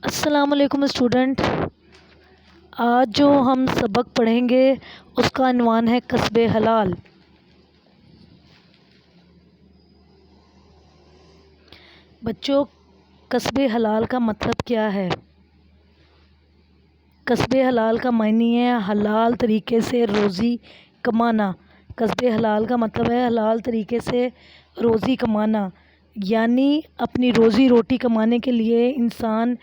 السلام علیکم اسٹوڈنٹ، آج جو ہم سبق پڑھیں گے اس کا عنوان ہے کسب حلال۔ بچوں، کسب حلال کا مطلب کیا ہے؟ کسب حلال کا معنی ہے حلال طریقے سے روزی کمانا۔ کسب حلال کا مطلب ہے حلال طریقے سے روزی کمانا، یعنی اپنی روزی روٹی کمانے کے لیے انسان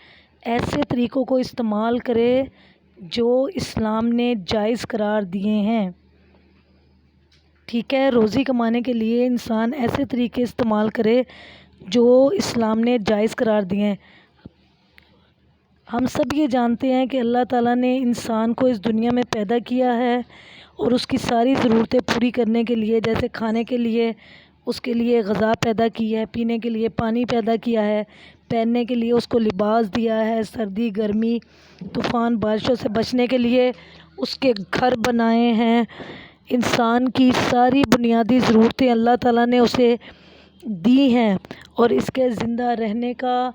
ایسے طریقوں کو استعمال کرے جو اسلام نے جائز قرار دیے ہیں۔ ٹھیک ہے، روزی کمانے کے لیے انسان ایسے طریقے استعمال کرے جو اسلام نے جائز قرار دیے ہیں۔ ہم سب یہ جانتے ہیں کہ اللہ تعالیٰ نے انسان کو اس دنیا میں پیدا کیا ہے اور اس کی ساری ضرورتیں پوری کرنے کے لیے، جیسے کھانے کے لیے اس کے لیے غذا پیدا کی ہے، پینے کے لیے پانی پیدا کیا ہے، پہننے کے لیے اس کو لباس دیا ہے، سردی گرمی طوفان بارشوں سے بچنے کے لیے اس کے گھر بنائے ہیں۔ انسان کی ساری بنیادی ضرورتیں اللہ تعالیٰ نے اسے دی ہیں اور اس کے زندہ رہنے کا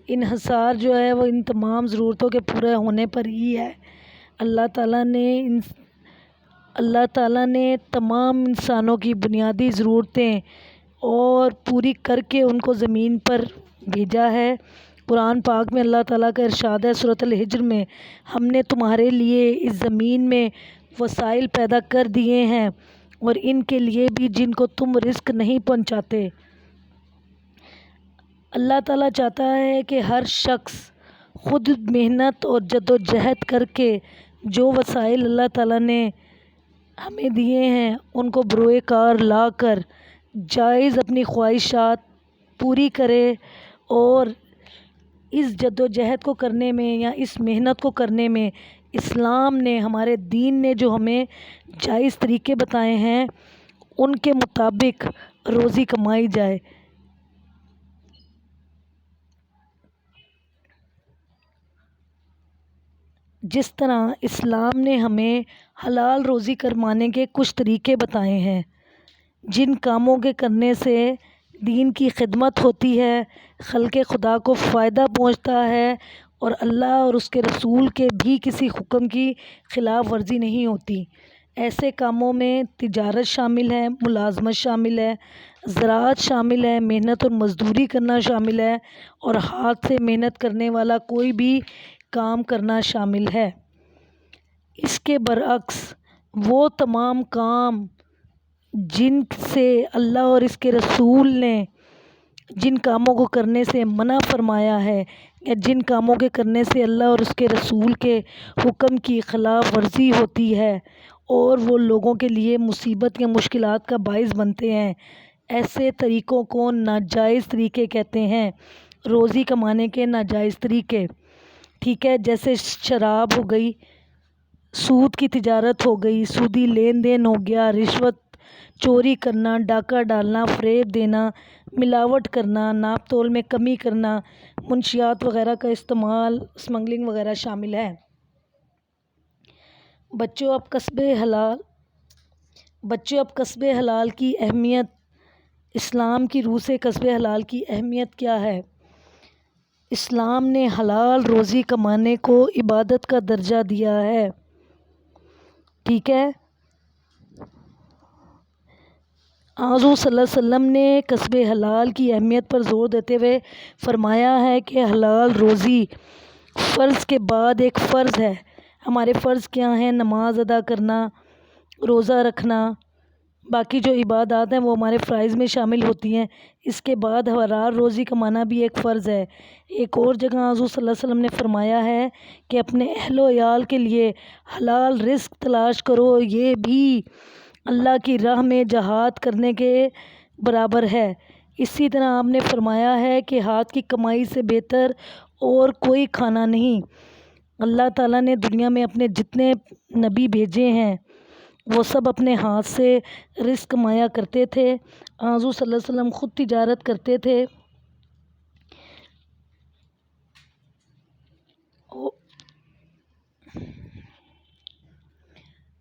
انحصار جو ہے وہ ان تمام ضرورتوں کے پورے ہونے پر ہی ہے۔ اللہ تعالیٰ نے تمام انسانوں کی بنیادی ضرورتیں اور پوری کر کے ان کو زمین پر بھیجا ہے۔ قرآن پاک میں اللہ تعالیٰ کا ارشاد ہے سورۃ الحجر میں، ہم نے تمہارے لیے اس زمین میں وسائل پیدا کر دیے ہیں اور ان کے لیے بھی جن کو تم رزق نہیں پہنچاتے۔ اللہ تعالیٰ چاہتا ہے کہ ہر شخص خود محنت اور جدوجہد کر کے جو وسائل اللہ تعالیٰ نے ہمیں دیے ہیں ان کو بروئے کار لا کر جائز اپنی خواہشات پوری کرے، اور اس جدوجہد کو کرنے میں یا اس محنت کو کرنے میں اسلام نے، ہمارے دین نے جو ہمیں جائز طریقے بتائے ہیں ان کے مطابق روزی کمائی جائے۔ جس طرح اسلام نے ہمیں حلال روزی کمانے کے کچھ طریقے بتائے ہیں، جن کاموں کے کرنے سے دین کی خدمت ہوتی ہے، خلق خدا کو فائدہ پہنچتا ہے اور اللہ اور اس کے رسول کے بھی کسی حکم کی خلاف ورزی نہیں ہوتی۔ ایسے کاموں میں تجارت شامل ہے، ملازمت شامل ہے، زراعت شامل ہے، محنت اور مزدوری کرنا شامل ہے، اور ہاتھ سے محنت کرنے والا کوئی بھی کام کرنا شامل ہے۔ اس کے برعکس وہ تمام کام جن سے اللہ اور اس کے رسول نے جن کاموں کو کرنے سے منع فرمایا ہے یا جن کاموں کے کرنے سے اللہ اور اس کے رسول کے حکم کی خلاف ورزی ہوتی ہے اور وہ لوگوں کے لیے مصیبت یا مشکلات کا باعث بنتے ہیں، ایسے طریقوں کو ناجائز طریقے کہتے ہیں، روزی کمانے کے ناجائز طریقے۔ ٹھیک ہے، جیسے شراب ہو گئی، سود کی تجارت ہو گئی، سودی لین دین ہو گیا، رشوت چوری کرنا، ڈاکہ ڈالنا، فریب دینا، ملاوٹ کرنا، ناپ تول میں کمی کرنا، منشیات وغیرہ کا استعمال، اسمگلنگ وغیرہ شامل ہے۔ بچوں، اب کسب حلال کی اہمیت، اسلام کی روح سے کسب حلال کی اہمیت کیا ہے؟ اسلام نے حلال روزی کمانے کو عبادت کا درجہ دیا ہے۔ ٹھیک ہے، حضور صلی اللہ علیہ وسلم نے کسب حلال کی اہمیت پر زور دیتے ہوئے فرمایا ہے کہ حلال روزی فرض کے بعد ایک فرض ہے۔ ہمارے فرض کیا ہیں؟ نماز ادا کرنا، روزہ رکھنا، باقی جو عبادات ہیں وہ ہمارے فرائض میں شامل ہوتی ہیں۔ اس کے بعد حلال روزی کمانا بھی ایک فرض ہے۔ ایک اور جگہ حضور صلی اللہ علیہ وسلم نے فرمایا ہے کہ اپنے اہل و عیال کے لیے حلال رزق تلاش کرو، یہ بھی اللہ کی راہ میں جہاد کرنے کے برابر ہے۔ اسی طرح آپ نے فرمایا ہے کہ ہاتھ کی کمائی سے بہتر اور کوئی کھانا نہیں۔ اللہ تعالیٰ نے دنیا میں اپنے جتنے نبی بھیجے ہیں وہ سب اپنے ہاتھ سے رزق کمایا کرتے تھے۔ حضور صلی اللہ علیہ وسلم خود تجارت کرتے تھے۔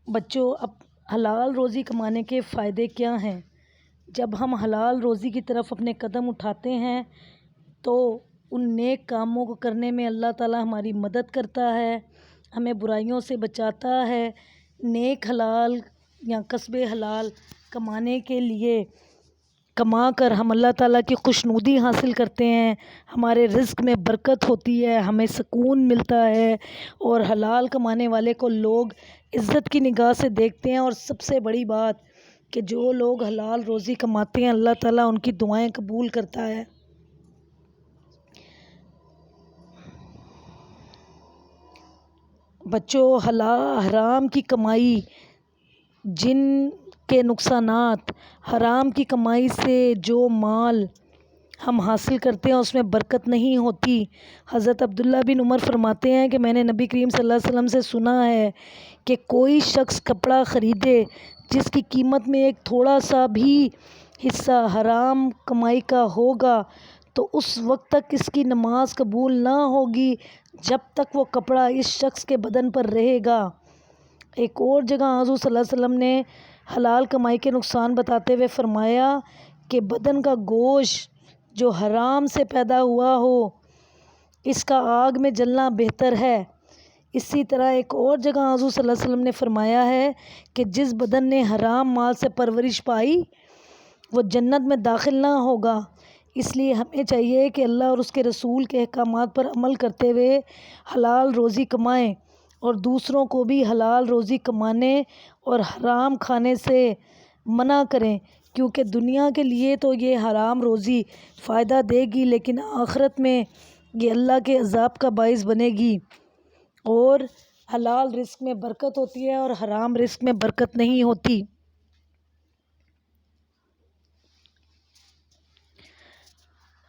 بچوں، اب حلال روزی کمانے کے فائدے کیا ہیں؟ جب ہم حلال روزی کی طرف اپنے قدم اٹھاتے ہیں تو ان نیک کاموں کو کرنے میں اللہ تعالیٰ ہماری مدد کرتا ہے، ہمیں برائیوں سے بچاتا ہے۔ نیک حلال یا کسب حلال کمانے کے لیے کما کر ہم اللہ تعالیٰ کی خوشنودی حاصل کرتے ہیں، ہمارے رزق میں برکت ہوتی ہے، ہمیں سکون ملتا ہے، اور حلال کمانے والے کو لوگ عزت کی نگاہ سے دیکھتے ہیں۔ اور سب سے بڑی بات کہ جو لوگ حلال روزی کماتے ہیں اللہ تعالیٰ ان کی دعائیں قبول کرتا ہے۔ بچوں، حرام کی کمائی، جن کے نقصانات، حرام کی کمائی سے جو مال ہم حاصل کرتے ہیں اس میں برکت نہیں ہوتی۔ حضرت عبداللہ بن عمر فرماتے ہیں کہ میں نے نبی کریم صلی اللہ علیہ وسلم سے سنا ہے کہ کوئی شخص کپڑا خریدے جس کی قیمت میں ایک تھوڑا سا بھی حصہ حرام کمائی کا ہوگا تو اس وقت تک اس کی نماز قبول نہ ہوگی جب تک وہ کپڑا اس شخص کے بدن پر رہے گا۔ ایک اور جگہ حضور صلی اللہ علیہ وسلم نے حلال کمائی کے نقصان بتاتے ہوئے فرمایا کہ بدن کا گوشت جو حرام سے پیدا ہوا ہو اس کا آگ میں جلنا بہتر ہے۔ اسی طرح ایک اور جگہ حضور صلی اللہ علیہ وسلم نے فرمایا ہے کہ جس بدن نے حرام مال سے پرورش پائی وہ جنت میں داخل نہ ہوگا۔ اس لیے ہمیں چاہیے کہ اللہ اور اس کے رسول کے احکامات پر عمل کرتے ہوئے حلال روزی کمائیں اور دوسروں کو بھی حلال روزی کمانے اور حرام کھانے سے منع کریں، کیونکہ دنیا کے لیے تو یہ حرام روزی فائدہ دے گی لیکن آخرت میں یہ اللہ کے عذاب کا باعث بنے گی۔ اور حلال رزق میں برکت ہوتی ہے اور حرام رزق میں برکت نہیں ہوتی۔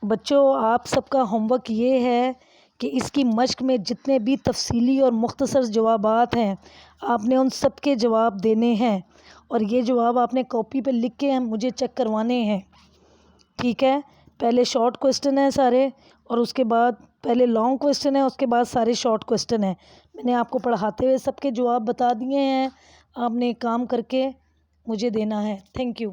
بچوں، آپ سب کا ہوم ورک یہ ہے کہ اس کی مشق میں جتنے بھی تفصیلی اور مختصر جوابات ہیں آپ نے ان سب کے جواب دینے ہیں، اور یہ جواب آپ نے کاپی پہ لکھ کے مجھے چیک کروانے ہیں، ٹھیک ہے؟ پہلے شارٹ کویسچن ہیں سارے، اور اس کے بعد پہلے لانگ کویسچن ہے، اس کے بعد سارے شارٹ کویسچن ہیں۔ میں نے آپ کو پڑھاتے ہوئے سب کے جواب بتا دیے ہیں، آپ نے کام کر کے مجھے دینا ہے۔ Thank you.